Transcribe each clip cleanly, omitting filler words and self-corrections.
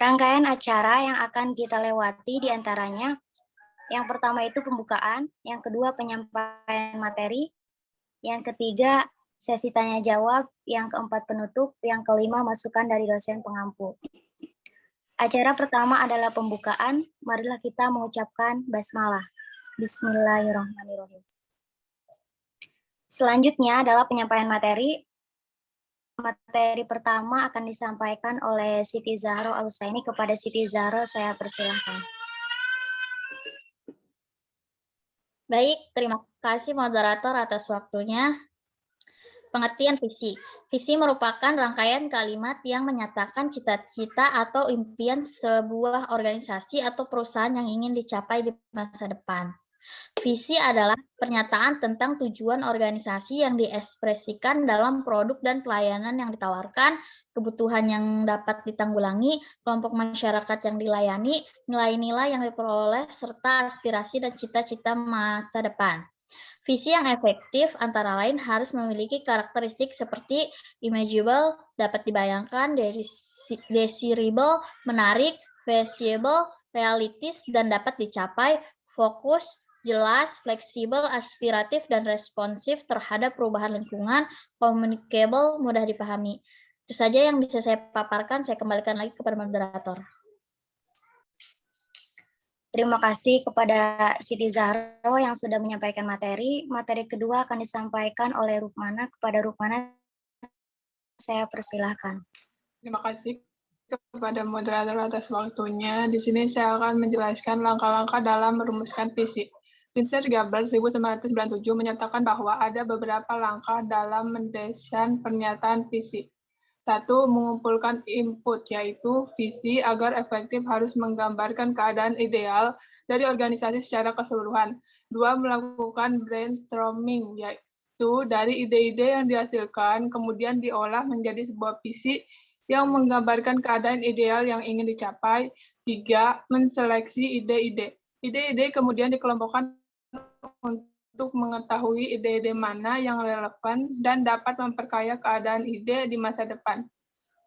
Rangkaian acara yang akan kita lewati diantaranya, yang pertama itu pembukaan, yang kedua penyampaian materi, yang ketiga sesi tanya jawab, yang keempat penutup, yang kelima masukan dari dosen pengampu. Acara pertama adalah pembukaan, marilah kita mengucapkan basmalah. Bismillahirrahmanirrahim. Selanjutnya adalah penyampaian materi. Materi pertama akan disampaikan oleh Siti Zahro Al-Husaini. Kepada Siti Zahro saya persilahkan. Baik, terima kasih moderator atas waktunya. Pengertian visi. Visi merupakan rangkaian kalimat yang menyatakan cita-cita atau impian sebuah organisasi atau perusahaan yang ingin dicapai di masa depan. Visi adalah pernyataan tentang tujuan organisasi yang diekspresikan dalam produk dan pelayanan yang ditawarkan, kebutuhan yang dapat ditanggulangi, kelompok masyarakat yang dilayani, nilai-nilai yang diperoleh, serta aspirasi dan cita-cita masa depan. Visi yang efektif antara lain harus memiliki karakteristik seperti imaginable, dapat dibayangkan, desirable, menarik, feasible, realistis, dan dapat dicapai, fokus, jelas, fleksibel, aspiratif, dan responsif terhadap perubahan lingkungan, communicable, mudah dipahami. Itu saja yang bisa saya paparkan, saya kembalikan lagi kepada moderator. Terima kasih kepada Siti Zahro yang sudah menyampaikan materi. Materi kedua akan disampaikan oleh Rukmana. Kepada Rukmana saya persilahkan. Terima kasih kepada moderator atas waktunya. Di sini saya akan menjelaskan langkah-langkah dalam merumuskan visi. Vincent Gabler 1997 menyatakan bahwa ada beberapa langkah dalam mendesain pernyataan visi. 1. Mengumpulkan input, yaitu visi agar efektif harus menggambarkan keadaan ideal dari organisasi secara keseluruhan. 2. Melakukan brainstorming, yaitu dari ide-ide yang dihasilkan, kemudian diolah menjadi sebuah visi yang menggambarkan keadaan ideal yang ingin dicapai. 3. Menseleksi ide-ide. Ide-ide kemudian dikelompokkan untuk mengetahui ide-ide mana yang relevan dan dapat memperkaya keadaan ide di masa depan.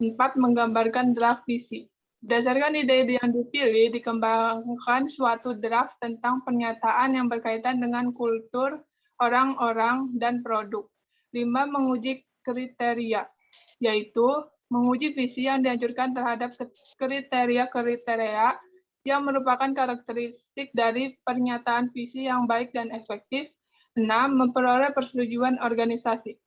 4. Menggambarkan draft visi. Berdasarkan ide-ide yang dipilih, dikembangkan suatu draft tentang pernyataan yang berkaitan dengan kultur, orang-orang, dan produk. 5. Menguji kriteria, yaitu menguji visi yang dianjurkan terhadap kriteria-kriteria yang merupakan karakteristik dari pernyataan visi yang baik dan efektif. 6. Memperoleh persetujuan organisasi.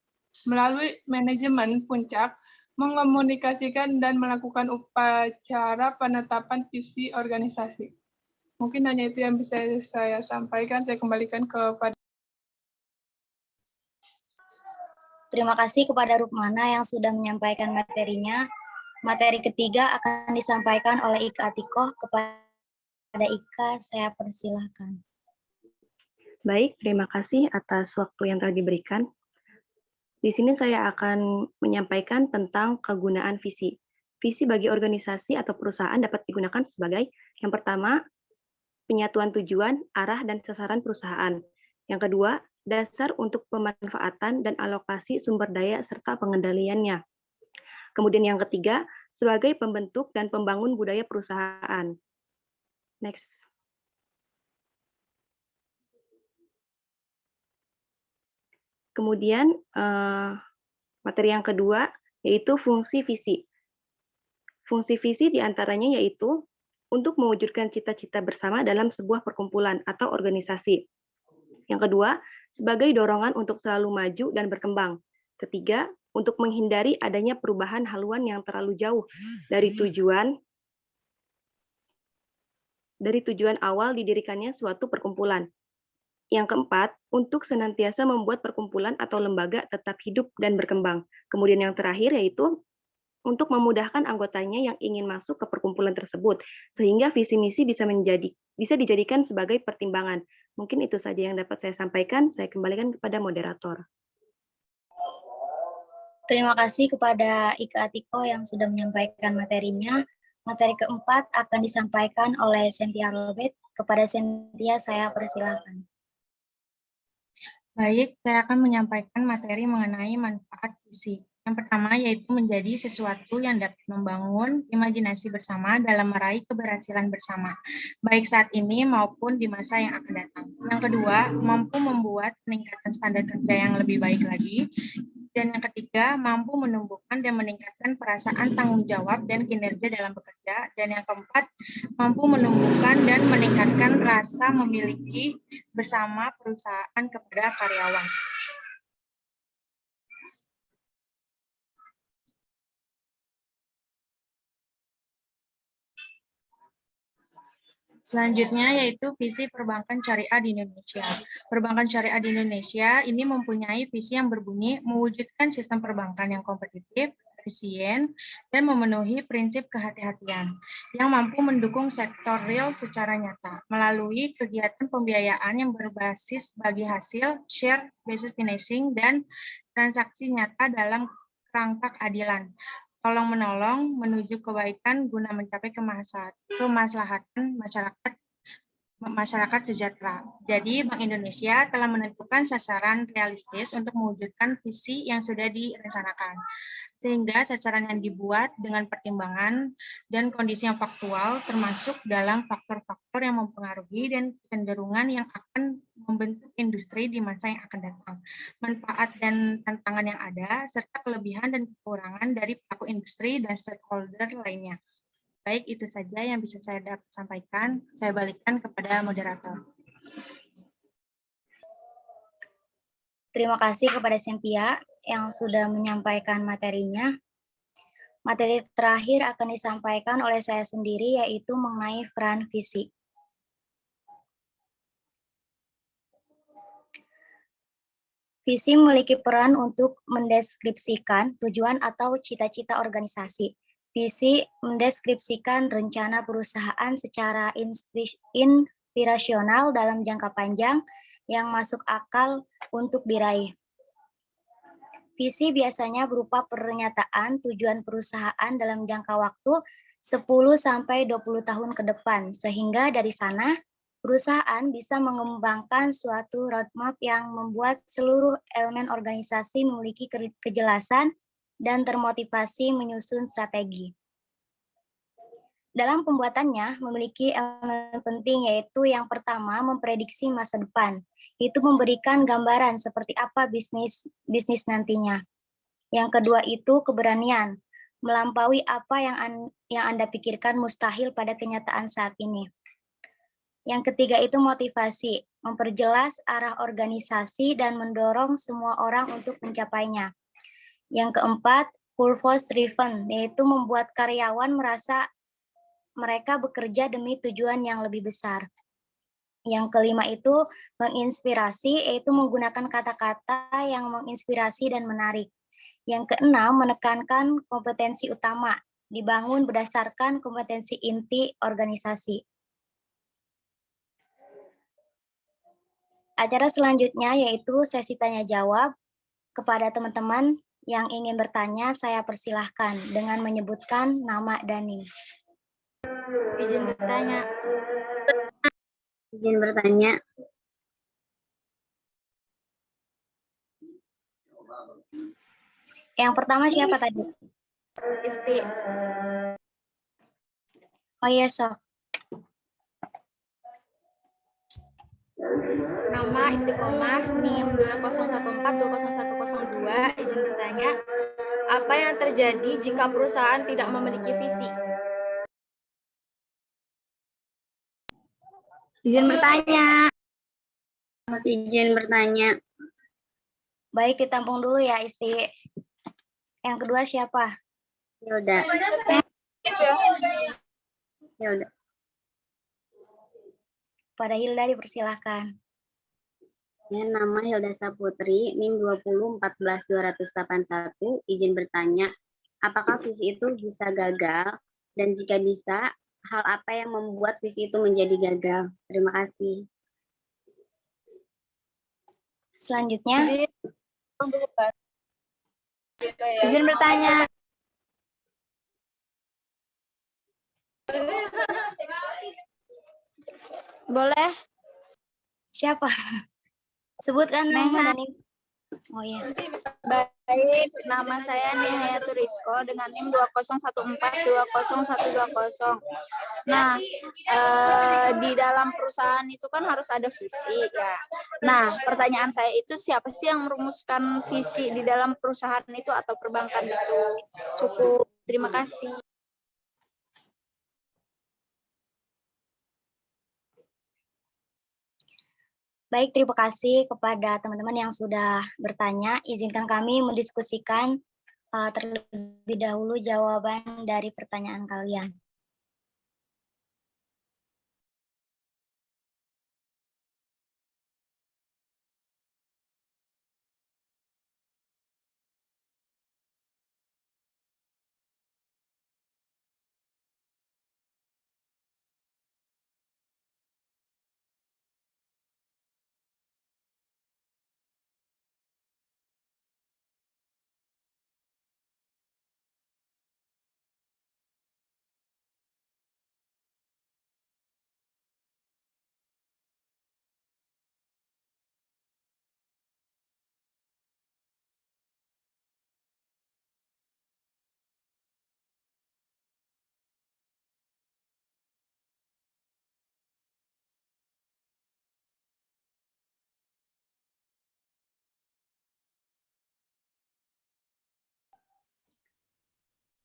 Melalui manajemen puncak, mengomunikasikan dan melakukan upacara penetapan visi organisasi. Mungkin hanya itu yang bisa saya sampaikan. Saya kembalikan kepada. Terima kasih kepada Rukmana yang sudah menyampaikan materinya. Materi ketiga akan disampaikan oleh Ika Atikoh. Kepada Ika, saya persilahkan. Baik, terima kasih atas waktu yang telah diberikan. Di sini saya akan menyampaikan tentang kegunaan visi. Visi bagi organisasi atau perusahaan dapat digunakan sebagai yang pertama, penyatuan tujuan, arah, dan sasaran perusahaan. Yang kedua, dasar untuk pemanfaatan dan alokasi sumber daya serta pengendaliannya. Kemudian yang ketiga, sebagai pembentuk dan pembangun budaya perusahaan. Next. Kemudian materi yang kedua yaitu fungsi visi. Fungsi visi diantaranya yaitu untuk mewujudkan cita-cita bersama dalam sebuah perkumpulan atau organisasi. Yang kedua, sebagai dorongan untuk selalu maju dan berkembang. Ketiga, untuk menghindari adanya perubahan haluan yang terlalu jauh dari tujuan awal didirikannya suatu perkumpulan. Yang keempat, untuk senantiasa membuat perkumpulan atau lembaga tetap hidup dan berkembang. Kemudian yang terakhir yaitu untuk memudahkan anggotanya yang ingin masuk ke perkumpulan tersebut, sehingga visi misi bisa dijadikan sebagai pertimbangan. Mungkin itu saja yang dapat saya sampaikan. Saya kembalikan kepada moderator. Terima kasih kepada Ika Atikoh yang sudah menyampaikan materinya. Materi keempat akan disampaikan oleh Cynthia Robert. Kepada Cynthia, saya persilahkan. Baik, saya akan menyampaikan materi mengenai manfaat visi. Yang pertama yaitu menjadi sesuatu yang dapat membangun imajinasi bersama dalam meraih keberhasilan bersama, baik saat ini maupun di masa yang akan datang. Yang kedua, mampu membuat peningkatan standar kerja yang lebih baik lagi. Dan yang ketiga, mampu menumbuhkan dan meningkatkan perasaan tanggung jawab dan kinerja dalam bekerja. Dan yang keempat, mampu menumbuhkan dan meningkatkan rasa memiliki bersama perusahaan kepada karyawan. Selanjutnya yaitu visi perbankan syariah di Indonesia. Perbankan syariah di Indonesia ini mempunyai visi yang berbunyi mewujudkan sistem perbankan yang kompetitif, efisien, dan memenuhi prinsip kehati-hatian yang mampu mendukung sektor real secara nyata melalui kegiatan pembiayaan yang berbasis bagi hasil, share, business financing, dan transaksi nyata dalam kerangka keadilan, tolong-menolong menuju kebaikan guna mencapai kemaslahatan masyarakat sejahtera. Jadi, Bank Indonesia telah menentukan sasaran realistis untuk mewujudkan visi yang sudah direncanakan. Sehingga sasaran yang dibuat dengan pertimbangan dan kondisi yang faktual termasuk dalam faktor-faktor yang mempengaruhi dan kecenderungan yang akan membentuk industri di masa yang akan datang, manfaat dan tantangan yang ada, serta kelebihan dan kekurangan dari pelaku industri dan stakeholder lainnya. Baik, itu saja yang bisa saya dapat sampaikan. Saya balikan kepada moderator. Terima kasih kepada Cynthia yang sudah menyampaikan materinya. Materi terakhir akan disampaikan oleh saya sendiri, yaitu mengenai peran visi. Visi memiliki peran untuk mendeskripsikan tujuan atau cita-cita organisasi. Visi mendeskripsikan rencana perusahaan secara inspirasional dalam jangka panjang yang masuk akal untuk diraih. Visi biasanya berupa pernyataan tujuan perusahaan dalam jangka waktu 10-20 tahun ke depan, sehingga dari sana perusahaan bisa mengembangkan suatu roadmap yang membuat seluruh elemen organisasi memiliki kejelasan dan termotivasi menyusun strategi. Dalam pembuatannya memiliki elemen penting, yaitu yang pertama memprediksi masa depan. Itu memberikan gambaran seperti apa bisnis nantinya. Yang kedua itu keberanian, melampaui apa yang Anda pikirkan mustahil pada kenyataan saat ini. Yang ketiga itu motivasi, memperjelas arah organisasi dan mendorong semua orang untuk mencapainya. Yang keempat, purpose driven, yaitu membuat karyawan merasa mereka bekerja demi tujuan yang lebih besar. Yang kelima itu menginspirasi, yaitu menggunakan kata-kata yang menginspirasi dan menarik. Yang keenam, menekankan kompetensi utama, dibangun berdasarkan kompetensi inti organisasi. Acara selanjutnya yaitu sesi tanya-jawab. Kepada teman-teman yang ingin bertanya, saya persilahkan dengan menyebutkan nama dan NIM. Izin bertanya. Izin bertanya. Yang pertama siapa tadi? Isti. Oh iya, sok. Nama Istiqomah, NIM 2014200102. Izin bertanya, apa yang terjadi jika perusahaan tidak memiliki visi? Izin bertanya. Izin bertanya. Baik, ditampung dulu ya, Isti. Yang kedua siapa? Hilda. Hilda. Pada Hilda dipersilahkan. Ya, nama Hilda Saputri, NIM 2014281. Izin bertanya, apakah visi itu bisa gagal? Dan jika bisa, hal apa yang membuat visi itu menjadi gagal? Terima kasih. Selanjutnya. Izin bertanya. Boleh? Siapa? Sebutkan nama dan NIM. Oh iya. Baik, nama saya Nihayatul Rizko dengan NIM 2014201200. Nah, di dalam perusahaan itu kan harus ada visi ya. Nah, pertanyaan saya itu siapa sih yang merumuskan visi di dalam perusahaan itu atau perbankan itu? Cukup, terima kasih. Baik, terima kasih kepada teman-teman yang sudah bertanya. Izinkan kami mendiskusikan terlebih dahulu jawaban dari pertanyaan kalian.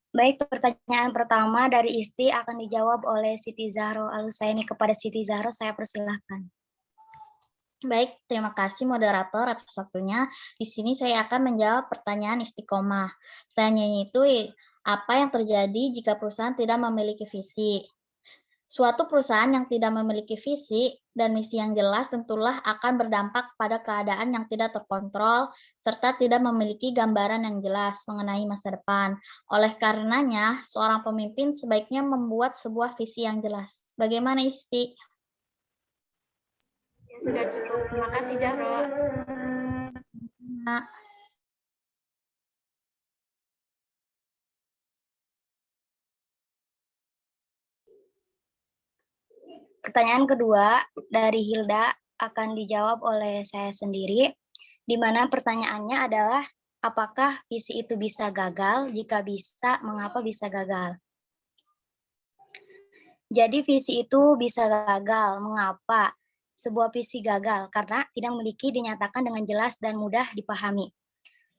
Baik, pertanyaan pertama dari Isti akan dijawab oleh Siti Zahro Al-Husaini. Kepada Siti Zahro, saya persilahkan. Baik, terima kasih moderator atas waktunya. Di sini saya akan menjawab pertanyaan istiqomah. Pertanyaannya itu, apa yang terjadi jika perusahaan tidak memiliki visi? Suatu perusahaan yang tidak memiliki visi dan misi yang jelas tentulah akan berdampak pada keadaan yang tidak terkontrol serta tidak memiliki gambaran yang jelas mengenai masa depan. Oleh karenanya, seorang pemimpin sebaiknya membuat sebuah visi yang jelas. Bagaimana Isti? Sudah cukup. Terima kasih, Zahro. Nah, Pertanyaan kedua dari Hilda akan dijawab oleh saya sendiri, di mana pertanyaannya adalah apakah visi itu bisa gagal? Jika bisa, mengapa bisa gagal? Jadi visi itu bisa gagal. Mengapa? Sebuah visi gagal karena tidak memiliki dinyatakan dengan jelas dan mudah dipahami.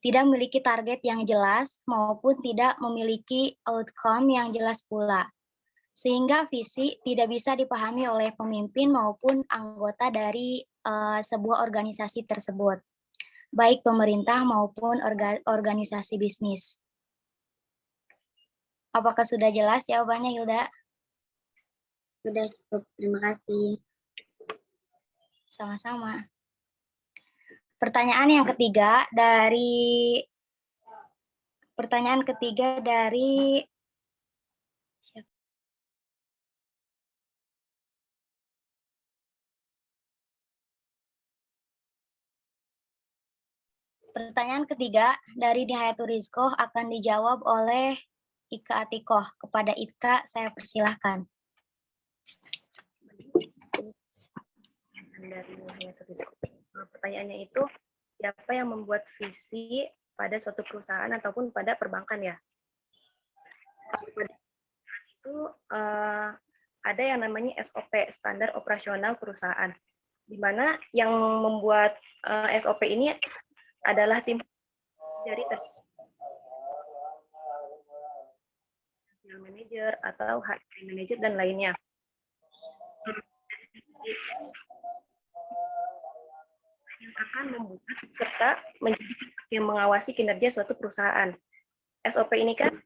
Tidak memiliki target yang jelas maupun tidak memiliki outcome yang jelas pula. Sehingga visi tidak bisa dipahami oleh pemimpin maupun anggota dari sebuah organisasi tersebut, baik pemerintah maupun organisasi bisnis. Apakah sudah jelas jawabannya, Hilda? Sudah cukup, terima kasih. Sama-sama. Pertanyaan ketiga dari Pertanyaan ketiga dari Nihayatul Rizko akan dijawab oleh Ika Atikoh. Kepada Ika, saya persilahkan. Dari Nihayatul Rizko. Pertanyaannya itu, siapa yang membuat visi pada suatu perusahaan ataupun pada perbankan ya? Itu ada yang namanya SOP, Standar Operasional Perusahaan, di mana yang membuat SOP ini adalah tim dari manager atau HR manager dan lainnya. Yang akan membuat serta yang mengawasi kinerja suatu perusahaan. SOP ini kan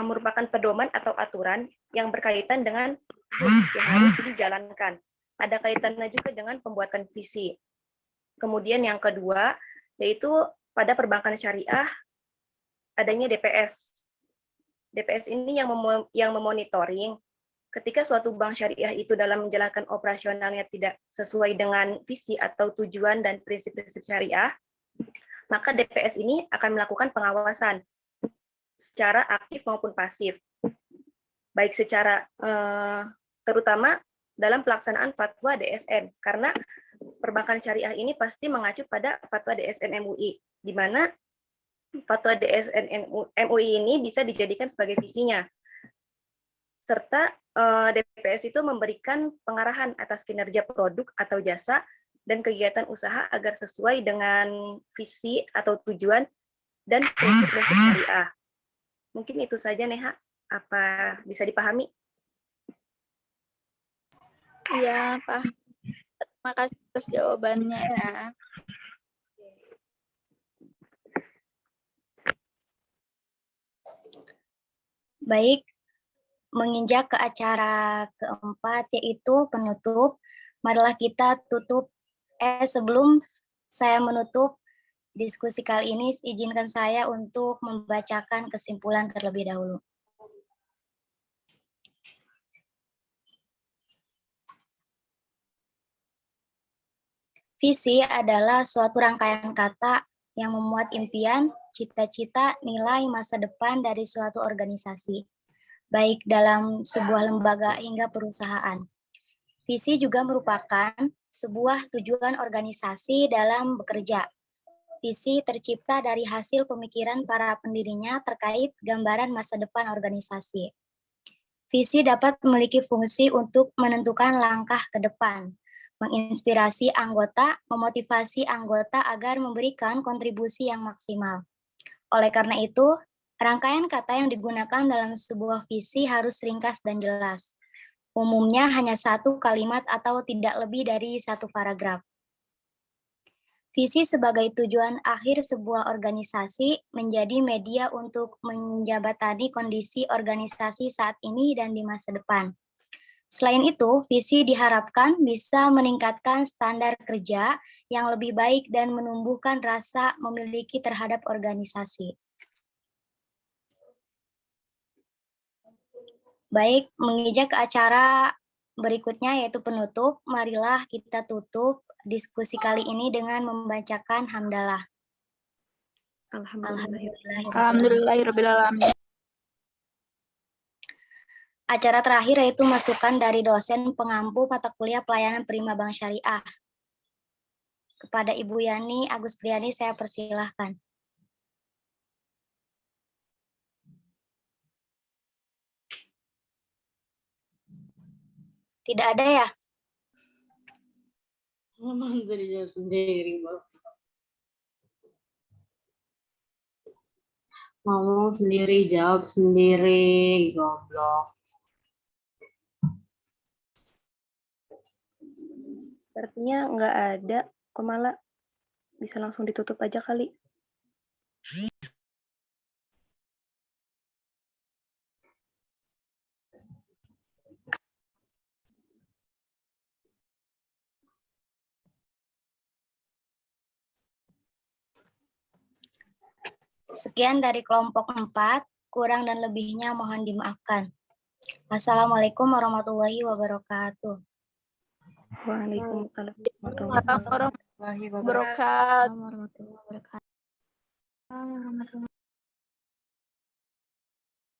merupakan pedoman atau aturan yang berkaitan dengan yang harus dijalankan. Ada kaitannya juga dengan pembuatan visi. Kemudian yang kedua, yaitu pada perbankan syariah adanya DPS. DPS ini yang memonitoring ketika suatu bank syariah itu dalam menjalankan operasionalnya tidak sesuai dengan visi atau tujuan dan prinsip-prinsip syariah, maka DPS ini akan melakukan pengawasan secara aktif maupun pasif. Baik secara terutama dalam pelaksanaan fatwa DSN, karena perbankan syariah ini pasti mengacu pada fatwa DSN MUI, di mana Fatwa DSN MUI ini bisa dijadikan sebagai visinya. Serta DPS itu memberikan pengarahan atas kinerja produk atau jasa dan kegiatan usaha agar sesuai dengan visi atau tujuan dan prinsip syariah. Mungkin itu saja, Neha. Apa bisa dipahami? Iya, Pak. Terima kasih atas jawabannya ya. Baik, menginjak ke acara keempat, yaitu penutup. Marilah kita tutup. Sebelum saya menutup diskusi kali ini, izinkan saya untuk membacakan kesimpulan terlebih dahulu. Visi adalah suatu rangkaian kata yang memuat impian, cita-cita, nilai masa depan dari suatu organisasi, baik dalam sebuah lembaga hingga perusahaan. Visi juga merupakan sebuah tujuan organisasi dalam bekerja. Visi tercipta dari hasil pemikiran para pendirinya terkait gambaran masa depan organisasi. Visi dapat memiliki fungsi untuk menentukan langkah ke depan, menginspirasi anggota, memotivasi anggota agar memberikan kontribusi yang maksimal. Oleh karena itu, rangkaian kata yang digunakan dalam sebuah visi harus ringkas dan jelas. Umumnya hanya satu kalimat atau tidak lebih dari satu paragraf. Visi sebagai tujuan akhir sebuah organisasi menjadi media untuk menjabatani kondisi organisasi saat ini dan di masa depan. Selain itu, visi diharapkan bisa meningkatkan standar kerja yang lebih baik dan menumbuhkan rasa memiliki terhadap organisasi. Baik, menginjak ke acara berikutnya yaitu penutup. Marilah kita tutup diskusi kali ini dengan membacakan hamdalah. Alhamdulillahirrahmanirrahim. Acara terakhir yaitu masukan dari dosen pengampu mata kuliah pelayanan Prima Bank Syariah. Kepada Ibu Yani Agus Priani saya persilahkan. Tidak ada ya? Ngomong gue dijawab sendiri, Mbak. Ngomong sendiri, jawab sendiri, goblok. Sepertinya nggak ada, kok malah bisa langsung ditutup aja kali. Sekian dari kelompok 4, kurang dan lebihnya mohon dimaafkan. Assalamualaikum warahmatullahi wabarakatuh. Waalaikumsalam warahmatullahi wabarakatuh.